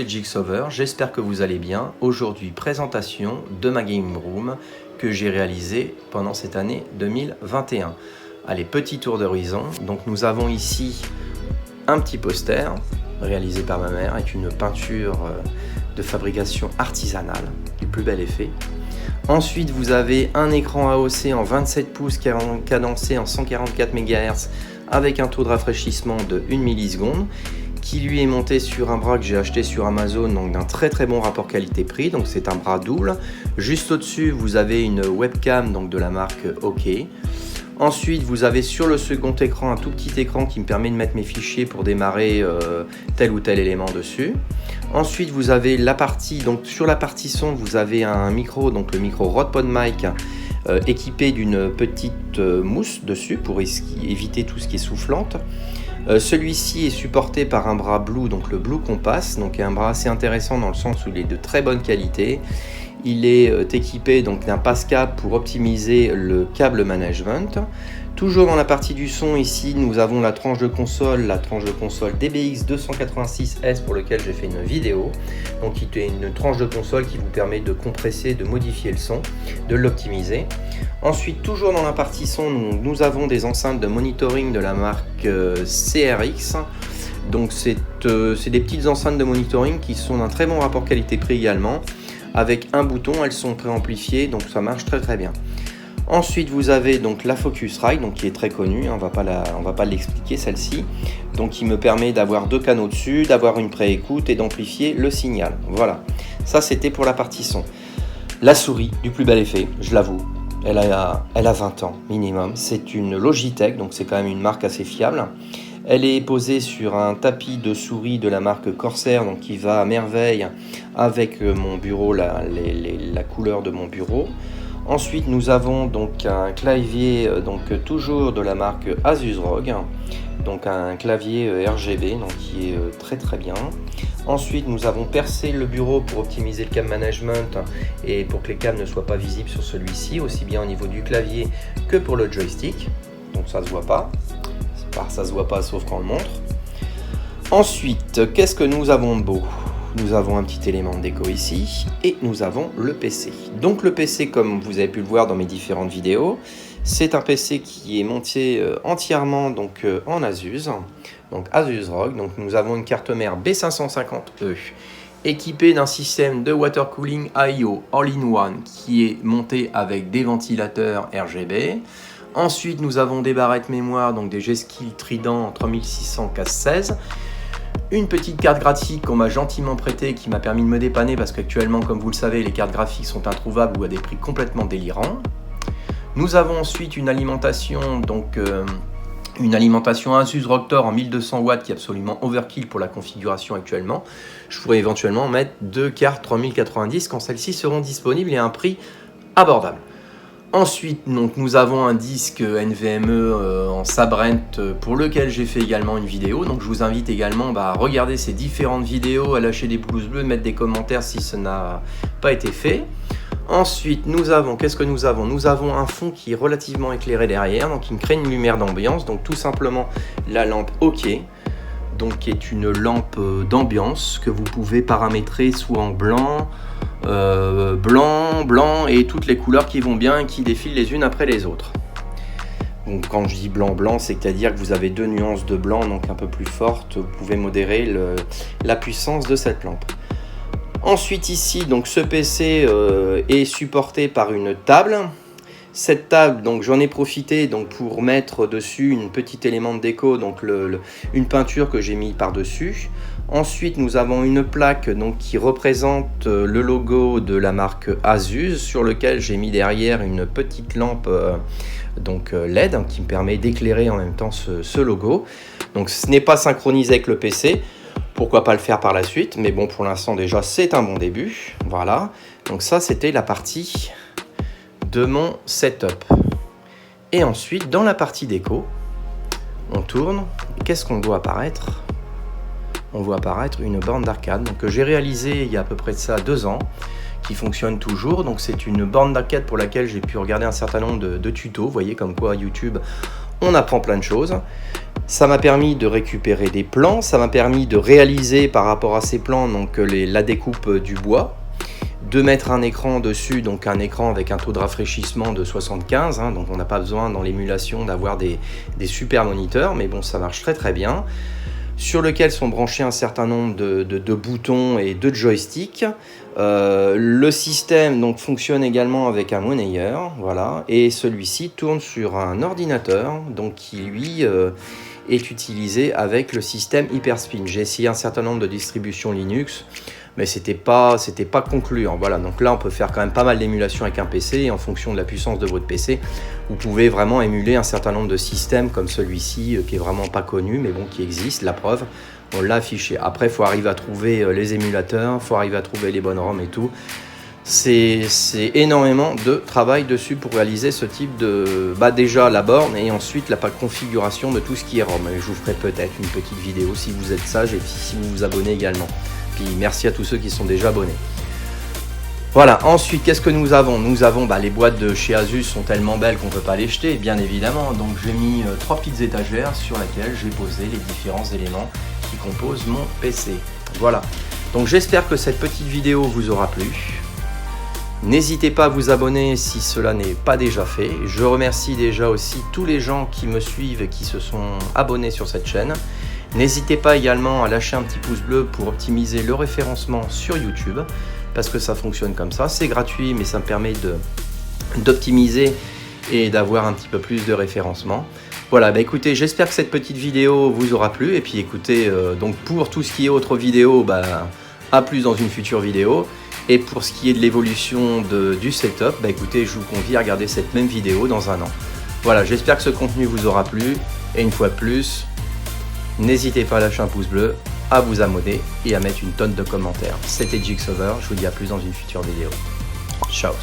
les Jigsawer, j'espère que vous allez bien. Aujourd'hui, présentation de ma game room que j'ai réalisée pendant cette année 2021. Allez, petit tour d'horizon. Donc nous avons ici un petit poster réalisé par ma mère avec une peinture de fabrication artisanale, du plus bel effet. Ensuite, vous avez un écran AOC en 27 pouces cadencé en 144 MHz avec un taux de rafraîchissement de 1 milliseconde qui lui est monté sur un bras que j'ai acheté sur Amazon, donc d'un très bon rapport qualité-prix, donc c'est un bras double. Juste au-dessus, vous avez une webcam donc de la marque OK. Ensuite, vous avez sur le second écran un tout petit écran qui me permet de mettre mes fichiers pour démarrer tel ou tel élément dessus. Ensuite, vous avez la partie, donc sur la partie son, vous avez un micro, donc le micro Rode PodMic équipé d'une petite mousse dessus pour éviter tout ce qui est soufflante. Celui-ci est supporté par un bras Blue, donc le Blue Compass, donc un bras assez intéressant dans le sens où il est de très bonne qualité. Il est équipé donc d'un passe-câble pour optimiser le câble management. Toujours dans la partie du son, ici nous avons la tranche de console DBX 286S pour lequel j'ai fait une vidéo. Donc il est une tranche de console qui vous permet de compresser, de modifier le son, de l'optimiser. Ensuite, toujours dans la partie son, nous avons des enceintes de monitoring de la marque CRX. Donc c'est des petites enceintes de monitoring qui sont d'un très bon rapport qualité-prix également. Avec un bouton, elles sont préamplifiées, donc ça marche très bien. Ensuite, vous avez donc la Focusrite, donc qui est très connue, on va pas l'expliquer celle-ci. Donc qui me permet d'avoir deux canaux dessus, d'avoir une préécoute et d'amplifier le signal. Voilà, ça c'était pour la partie son. La souris, du plus bel effet, je l'avoue, elle a 20 ans minimum. C'est une Logitech, donc c'est quand même une marque assez fiable. Elle est posée sur un tapis de souris de la marque Corsair, donc qui va à merveille avec mon bureau, la couleur de mon bureau. Ensuite, nous avons donc un clavier, donc toujours de la marque Asus ROG, donc un clavier RGB, donc qui est très bien. Ensuite, nous avons percé le bureau pour optimiser le câble management et pour que les câbles ne soient pas visibles sur celui-ci, aussi bien au niveau du clavier que pour le joystick. Donc ça se voit pas. Ça se voit pas sauf quand on le montre. Ensuite, qu'est-ce que nous avons de beau? Nous avons un petit élément de déco ici et nous avons le PC. Donc le PC, comme vous avez pu le voir dans mes différentes vidéos, c'est un PC qui est monté entièrement donc, en Asus, donc Asus ROG. Donc nous avons une carte mère B550E équipée d'un système de water cooling AIO all-in-one qui est monté avec des ventilateurs RGB. Ensuite, nous avons des barrettes mémoire, donc des G-Skill Trident 3600 Cas16. Une petite carte graphique qu'on m'a gentiment prêtée qui m'a permis de me dépanner parce qu'actuellement, comme vous le savez, les cartes graphiques sont introuvables ou à des prix complètement délirants. Nous avons ensuite une alimentation, donc une alimentation Asus ROG Tor en 1200 watts qui est absolument overkill pour la configuration actuellement. Je pourrais éventuellement mettre deux cartes 3090 quand celles-ci seront disponibles et à un prix abordable. Ensuite, donc, nous avons un disque NVMe en Sabrent pour lequel j'ai fait également une vidéo. Donc je vous invite également à regarder ces différentes vidéos, à lâcher des pouces bleus, mettre des commentaires si ce n'a pas été fait. Ensuite, nous avons, qu'est-ce que nous avons? Nous avons un fond qui est relativement éclairé derrière, donc qui me crée une lumière d'ambiance. Donc tout simplement la lampe OK, donc qui est une lampe d'ambiance que vous pouvez paramétrer soit en blanc, blanc et toutes les couleurs qui vont bien et qui défilent les unes après les autres. Donc quand je dis blanc, c'est-à-dire que vous avez deux nuances de blanc, donc un peu plus fortes. Vous pouvez modérer la puissance de cette lampe. Ensuite ici, donc ce PC est supporté par une table. Cette table, donc j'en ai profité donc pour mettre dessus une petit élément de déco, donc une peinture que j'ai mis par-dessus. Ensuite, nous avons une plaque donc qui représente le logo de la marque Asus, sur lequel j'ai mis derrière une petite lampe donc LED qui me permet d'éclairer en même temps ce logo. Donc ce n'est pas synchronisé avec le PC. Pourquoi pas le faire par la suite, mais bon, pour l'instant déjà c'est un bon début. Voilà, donc ça c'était la partie de mon setup. Et ensuite, dans la partie déco, on tourne. Qu'est-ce qu'on voit apparaître? On voit apparaître une borne d'arcade que j'ai réalisée il y a à peu près de ça 2 ans, qui fonctionne toujours. Donc c'est une borne d'arcade pour laquelle j'ai pu regarder un certain nombre de tutos. Vous voyez comme quoi YouTube, on apprend plein de choses. Ça m'a permis de récupérer des plans, ça m'a permis de réaliser par rapport à ces plans donc, la découpe du bois, de mettre un écran dessus, donc un écran avec un taux de rafraîchissement de 75, hein, donc on n'a pas besoin dans l'émulation d'avoir des super moniteurs, mais bon, ça marche très très bien, sur lequel sont branchés un certain nombre de boutons et de joysticks. Le système donc fonctionne également avec un monnayeur, voilà, et celui-ci tourne sur un ordinateur donc qui lui est utilisé avec le système Hyperspin. J'ai essayé un certain nombre de distributions Linux, mais c'était pas concluant. Voilà, donc là on peut faire quand même pas mal d'émulation avec un PC, et en fonction de la puissance de votre PC, vous pouvez vraiment émuler un certain nombre de systèmes comme celui-ci qui est vraiment pas connu, mais bon, qui existe. La preuve, on l'a affiché. Après, il faut arriver à trouver les émulateurs, il faut arriver à trouver les bonnes ROM et tout. C'est énormément de travail dessus pour réaliser ce type de... déjà la borne et ensuite la configuration de tout ce qui est ROM. Je vous ferai peut-être une petite vidéo si vous êtes sage et si vous vous abonnez également. Puis merci à tous ceux qui sont déjà abonnés. Voilà, ensuite qu'est-ce que nous avons? Nous avons les boîtes de chez Asus sont tellement belles qu'on ne peut pas les jeter, bien évidemment. Donc j'ai mis 3 petites étagères sur lesquelles j'ai posé les différents éléments qui composent mon PC. Voilà, donc j'espère que cette petite vidéo vous aura plu. N'hésitez pas à vous abonner si cela n'est pas déjà fait. Je remercie déjà aussi tous les gens qui me suivent et qui se sont abonnés sur cette chaîne. N'hésitez pas également à lâcher un petit pouce bleu pour optimiser le référencement sur YouTube, parce que ça fonctionne comme ça. C'est gratuit, mais ça me permet d'optimiser et d'avoir un petit peu plus de référencement. Voilà, écoutez, j'espère que cette petite vidéo vous aura plu. Et puis écoutez, donc pour tout ce qui est autre vidéo, à plus dans une future vidéo. Et pour ce qui est de l'évolution du setup, écoutez, je vous convie à regarder cette même vidéo dans un an. Voilà, j'espère que ce contenu vous aura plu. Et une fois de plus, n'hésitez pas à lâcher un pouce bleu, à vous abonner et à mettre une tonne de commentaires. C'était Jigsover, je vous dis à plus dans une future vidéo. Ciao.